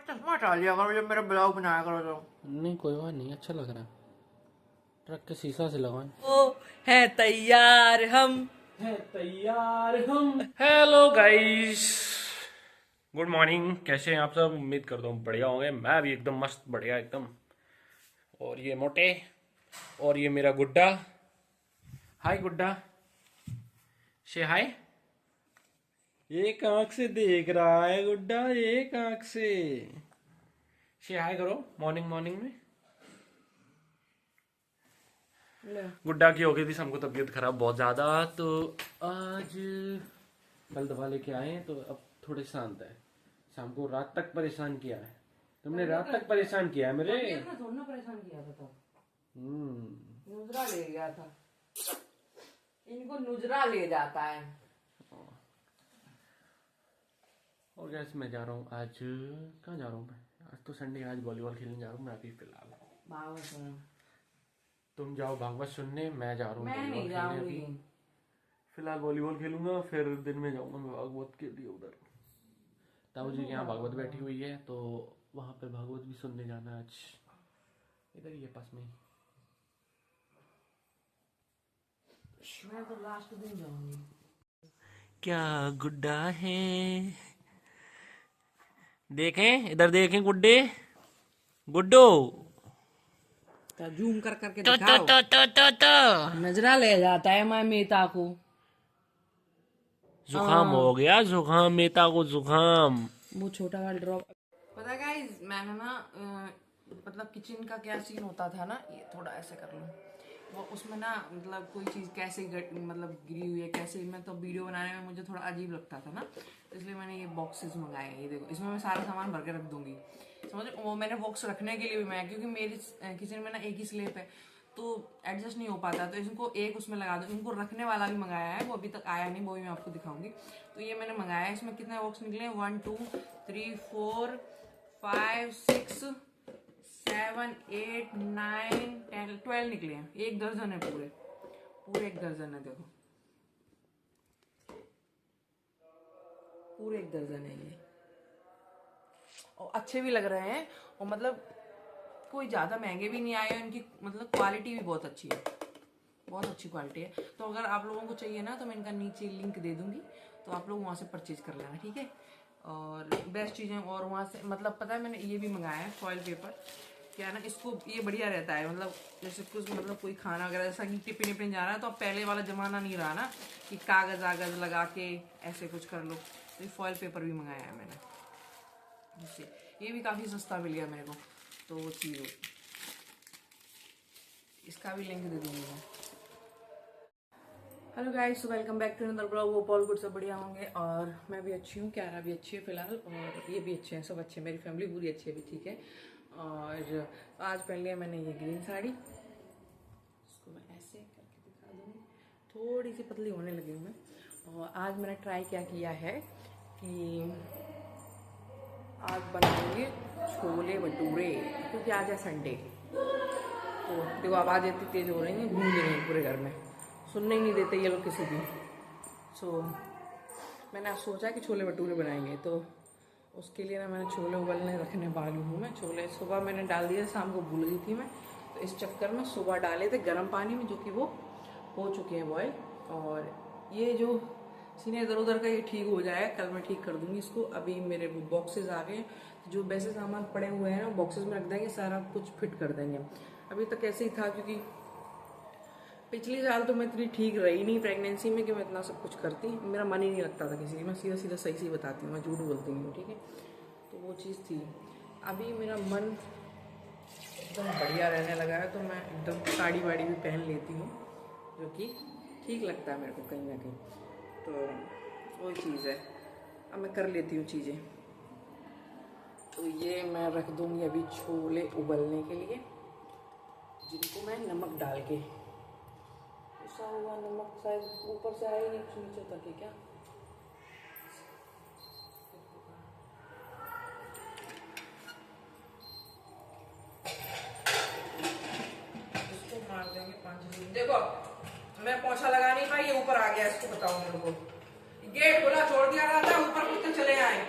चश्मा हटा लिया करो जब मेरा ब्लॉग बनाया करो तो। नहीं कोई बात नहीं, अच्छा लग रहा है। ट्रक के शीशा से लगाएं। ओ है तैयार हम, है तैयार हम। Hello guys, good morning. कैसे हैं आप सब? उम्मीद करता हूँ बढ़िया होंगे। मैं भी एकदम मस्त बढ़िया एकदम। और ये मोटे, और ये मेरा गुड्डा। हाय गुड्डा, से हाय। एक आंख से देख रहा है गुड्डा, एक आंख से हाय करो मॉर्निंग मॉर्निंग में। गुड्डा की हो गई थी हमको तबीयत खराब बहुत ज्यादा, तो आज कल दवा लेके आए हैं, तो अब थोड़े शांत है। शाम को रात तक परेशान किया है तुमने, रात तक परेशान किया है मेरे। थोड़ा परेशान किया था तो हम्म, नुजरा ले गया था। इनको नुजरा ले जाता है। और गैस मैं जा रहा हूँ आज, कहाँ जा रहा हूँ मैं? आज तो संडे, आज वॉलीबॉल खेलने जा रहा हूँ मैं अभी फिलहाल। तुम जाओ भागवत सुनने, मैं जा रहा हूँ मैं वॉलीबॉल नहीं खेलने जाऊंगी। अभी फिलहाल। वॉलीबॉल खेलूंगा, फिर दिन में जाऊंगा मैं भागवत के लिए उधर। ताऊ जी के यहाँ भागवत बैठी हुई है, तो वहां पे भागवत भी सुनने जाना आज, इधर ही है पास में। मैं तो लास्ट दिन जाऊंगी। क्या गुड्डा है, देखें इधर, देखें गुड्डे, गुड्डो। तो जूम कर करके तो दिखाओ। नजरा ले जाता है मैं मीता को। जुकाम हो गया, जुकाम, मेता को जुकाम। वो छोटा वाला ड्रॉप। पता है गाइस, मैंने ना मतलब किचन का क्या सीन होता था ना, ये थोड़ा ऐसे कर लूं, वो उसमें ना मतलब कोई चीज़ कैसे मतलब गिरी हुई है कैसे, मैं तो वीडियो बनाने में मुझे थोड़ा अजीब लगता था ना, इसलिए मैंने ये बॉक्सेस मंगाए हैं। ये देखो, इसमें मैं सारा सामान भर के रख दूंगी, समझ। वो मैंने बॉक्स रखने के लिए भी मैं, क्योंकि मेरी किचन में ना एक ही स्लेब है तो एडजस्ट नहीं हो पाता, तो इसको एक उसमें लगा दो। इनको रखने वाला भी मंगाया है, वो अभी तक आया नहीं, वो भी मैं आपको दिखाऊंगी। तो ये मैंने मंगाया है। इसमें कितने बॉक्स निकले हैं? 1 2 3 4 5 6 7 8 9 10 12 निकले हैं। 1 दर्जन है, पूरे पूरे 1 दर्जन है। देखो पूरे 1 दर्जन है ये, और अच्छे भी लग रहे हैं, और मतलब कोई ज़्यादा महंगे भी नहीं आए। इनकी मतलब क्वालिटी भी बहुत अच्छी है, बहुत अच्छी क्वालिटी है। तो अगर आप लोगों को चाहिए ना, तो मैं इनका नीचे लिंक दे दूंगी, तो आप लोग वहाँ से परचेज कर लेना, ठीक है। और बेस्ट चीज़ें, और वहाँ से मतलब पता है मैंने ये भी मंगाया है फॉइल पेपर। क्या है ना, इसको ये बढ़िया रहता है, मतलब जैसे कुछ मतलब कोई खाना वगैरह जैसा कि टिफिन विपिन जा रहा है, तो अब पहले वाला ज़माना नहीं रहा ना कि कागज़ आगज़ लगा के ऐसे कुछ कर लो। तो ये फॉइल पेपर भी मंगाया है मैंने इससे, ये भी काफ़ी सस्ता मिल गया मेरे को, तो वो चीज़ हो, इसका भी लिंक दे दूंगी मैं। Hello guys, welcome back to another blog. वो ऑल गुड, सब बढ़िया होंगे, और मैं भी अच्छी हूँ, क्यारा भी अच्छी है फिलहाल, और ये भी अच्छे हैं, सब अच्छे हैं, मेरी फैमिली पूरी अच्छी है अभी, ठीक है। और आज पहन लिया मैंने ये ग्रीन साड़ी, इसको मैं ऐसे करके दिखा दूँगी, थोड़ी सी पतली होने लगी हूँ मैं। और आज मैंने ट्राई क्या किया है कि आज बनाएंगे छोले भटूरे, क्योंकि आज है संडे। तो देखो आवाज़ इतनी तेज़ हो रही है, गूंज रही है पूरे घर में, सुनने ही नहीं देते ये लोग किसी की। सो मैंने आज सोचा कि छोले भटूरे बनाएंगे, तो उसके लिए ना मैंने छोले उबलने रखने वाली हूँ मैं। छोले सुबह मैंने डाल दिए, शाम को भूल गई थी मैं, तो इस चक्कर में सुबह डाले थे गर्म पानी में, जो कि वो हो चुके हैं बॉयल। और ये जो सीने इधर उधर का ये ठीक हो जाए, कल मैं ठीक कर दूंगी इसको। अभी मेरे वो बॉक्सेस आ गए, जो वैसे सामान पड़े हुए हैं ना बॉक्सेस में रख देंगे, सारा कुछ फिट कर देंगे। अभी तक ऐसे ही था, क्योंकि पिछले साल तो मैं इतनी ठीक रही नहीं प्रेगनेंसी में कि मैं इतना सब कुछ करती, मेरा मन ही नहीं लगता था किसी की, मैं सीधा सीधा सही बताती हूँ, मैं झूठ बोलती हूँ, ठीक है। तो वो चीज़ थी। अभी मेरा मन एकदम बढ़िया रहने लगा है, तो मैं एकदम साड़ी वाड़ी भी पहन लेती हूँ, जो कि ठीक लगता है मेरे को कहीं ना कहीं। तो वही चीज़ है, अब मैं कर लेती हूँ चीज़ें। तो ये मैं रख दूँगी अभी छोले उबलने के लिए, जिनको मैं नमक डाल के, उसा हुआ नमक शायद ऊपर से आया ही नहीं, नीचे तक है क्या। इसको मार देंगे 5 मिनट। देखो मैं पोछा लगा नहीं पाई, ये ऊपर आ गया, इसको बताओ मेरे को। गेट खुला छोड़ दिया रहा था, ऊपर कुत्ते चले आए।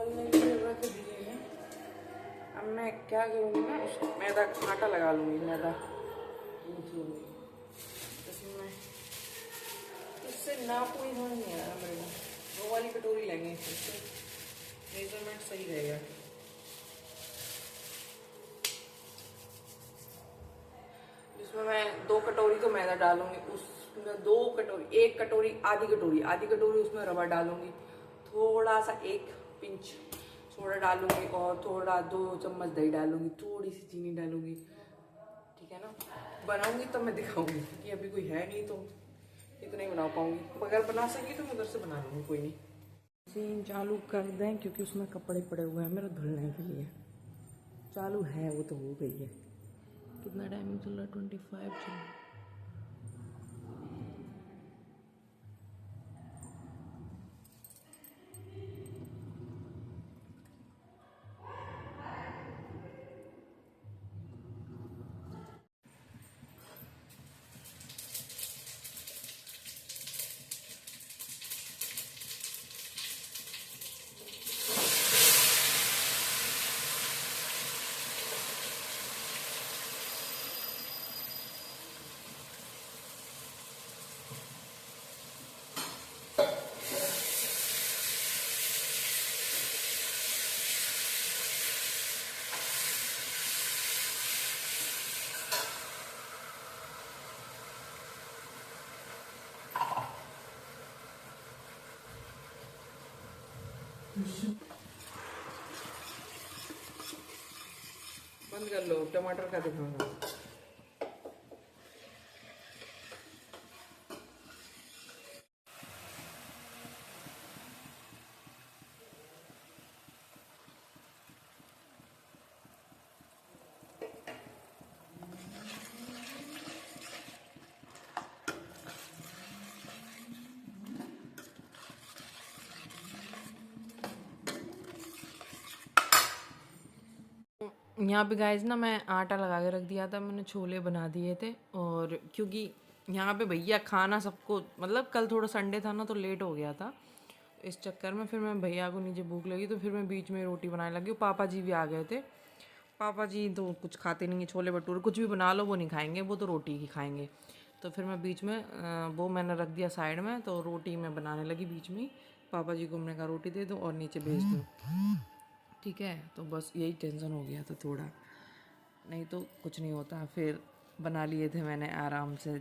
उबलने के लिए रख दिए हैं। अब मैं क्या करूँगी ना, उसको मैदा आटा लगा लूँगी, मैदा गूँथ लूँगी इसमें। इससे नाप कोई समझ नहीं आ रहा मेरे को। वो वाली कटोरी लेंगे, इससे मेजरमेंट सही रहेगा। जिसमें मैं 2 कटोरी तो मैदा डालूंगी, उसमें 2 कटोरी, 1 कटोरी, आधी कटोरी उसमें रवा डालूंगी, थोड़ा सा 1 पिंच सोडा डालूंगी और थोड़ा 2 चम्मच दही डालूंगी, थोड़ी सी चीनी डालूंगी। ठीक है ना, बनाऊंगी तब मैं दिखाऊंगी, क्योंकि अभी कोई है नहीं तो इतना ही बना पाऊंगी। अगर बना सकी तो मैं उधर से बना लूँगी, कोई नहीं। मशीन चालू कर दें क्योंकि उसमें कपड़े पड़े हुए हैं मेरे धुलने के लिए। चालू है, वो तो हो गई है। कितना टाइमिंग चल रहा है? 25 चल रहा है। बंद कर लो, टमाटर का दिखाऊंगा। यहाँ पे गाइस ना मैं आटा लगा के रख दिया था, मैंने छोले बना दिए थे। और क्योंकि यहाँ पे भैया खाना सबको, मतलब कल थोड़ा संडे था ना तो लेट हो गया था, इस चक्कर में फिर मैं भैया को नीचे भूख लगी तो फिर मैं बीच में रोटी बनाने लगी। पापा जी भी आ गए थे। पापा जी तो कुछ खाते नहीं है, छोले भटूरे कुछ भी बना लो वो नहीं खाएंगे, वो तो रोटी ही खाएंगे। तो फिर मैं बीच में वो मैंने रख दिया साइड में, तो रोटी मैं बनाने लगी बीच में ही। पापा जी को मैंने कहा रोटी दे दो और नीचे भेज दो। ठीक है, तो बस यही टेंशन हो गया था थोड़ा, नहीं तो कुछ नहीं होता। फिर बना लिए थे मैंने आराम से।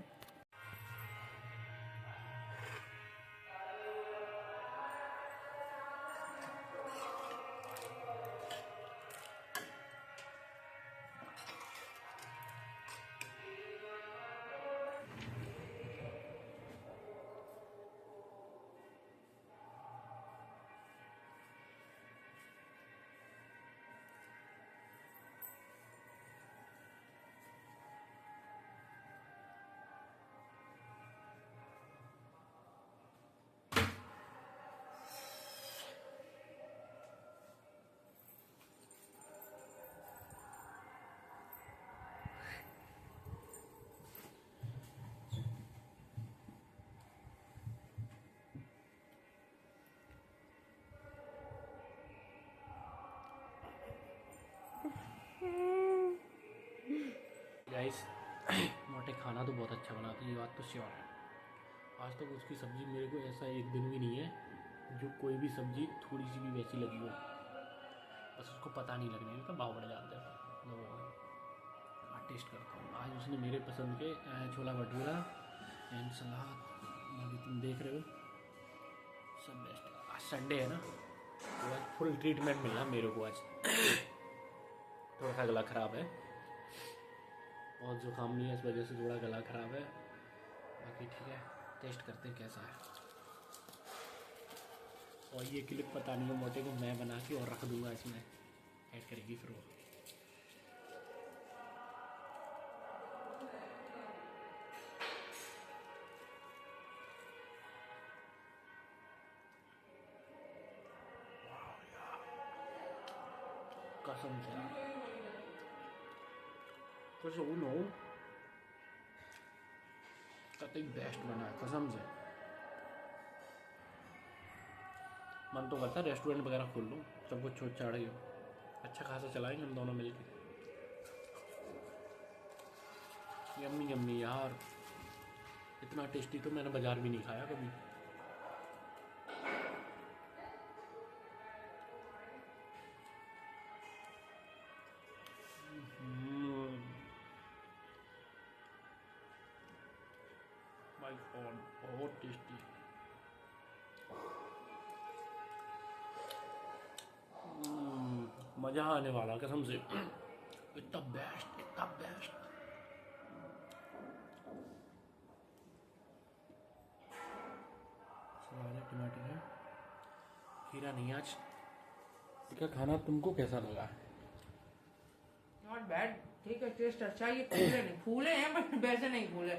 गाइस मोटे खाना तो बहुत अच्छा बनाती है, ये बात तो श्योर है। आज तक उसकी सब्ज़ी मेरे को ऐसा एक दिन भी नहीं है जो कोई भी सब्ज़ी थोड़ी सी भी वैसी लगी हो, बस उसको पता नहीं लगने का, भाव बढ़ जाता है। तो टेस्ट करता हूँ। आज उसने मेरे पसंद के छोला भटूरा एंड सलाद, अभी तुम देख रहे हो, सब बेस्ट है। आज संडे है ना, तो आज फुल ट्रीटमेंट मिला मेरे को। आज थोड़ा सा गला ख़राब है और जुकाम नहीं है, इस वजह से थोड़ा गला ख़राब है। बाकी ठीक है, टेस्ट करते हैं कैसा है। और ये क्लिप पता नहीं है मोटे को मैं बना के और रख दूंगा, इसमें ऐड करेगी फिर वो। कसम से कुछ वो नो कतई बेस्ट बना है, कसम से। मन तो करता है रेस्टोरेंट वगैरह खोल लूँ, सब कुछ छोड़ छाड़ के अच्छा खासा चलाएंगे हम दोनों मिलके। यम्मी यम्मी यार, इतना टेस्टी तो मैंने बाजार भी नहीं खाया कभी। माय गॉड, बहुत टेस्टी। मजा आने वाला कसम से, इतना बेस्ट, इतना बेस्ट। सलाद, टमाटर है, खीरा नहीं आज। इसका खाना तुमको कैसा लगा? नॉट बैड, ठीक है, टेस्ट अच्छा है। ये फूले नहीं, फूले हैं बट वैसे नहीं फूले,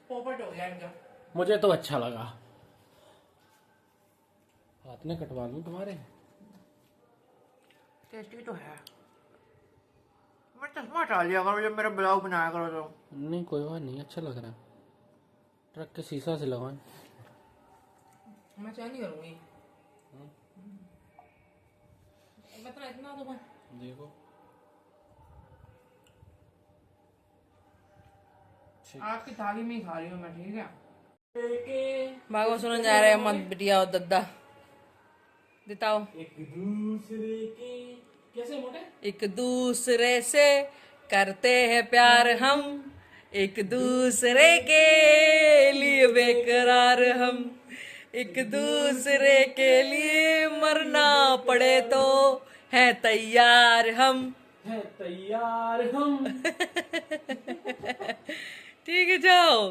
पोपट हो गया इनका। मुझे तो अच्छा लगा। हाथ में कटवा लूं तुम्हारे? टेस्टी तो है। मैं चश्मा हटा लिया करो जब मेरा ब्लॉग बनाया करो तो। नहीं कोई बात नहीं, अच्छा लग रहा है। ट्रक के शीशा से लगाएं। मैं चाह नहीं करूंगी। मतलब इतना तो देखो आपकी थाली में ही खा रही हूँ मैं, ठीक है। भागो सुनने जा रहे हैं मत बिटिया और दद्दा दिताओ। एक दूसरे के कैसे मोटे? एक दूसरे से करते हैं प्यार हम, एक दूसरे के लिए बेकरार हम, एक दूसरे के लिए मरना पड़े तो है तैयार हम, है तैयार हम। ठीक है जाओ।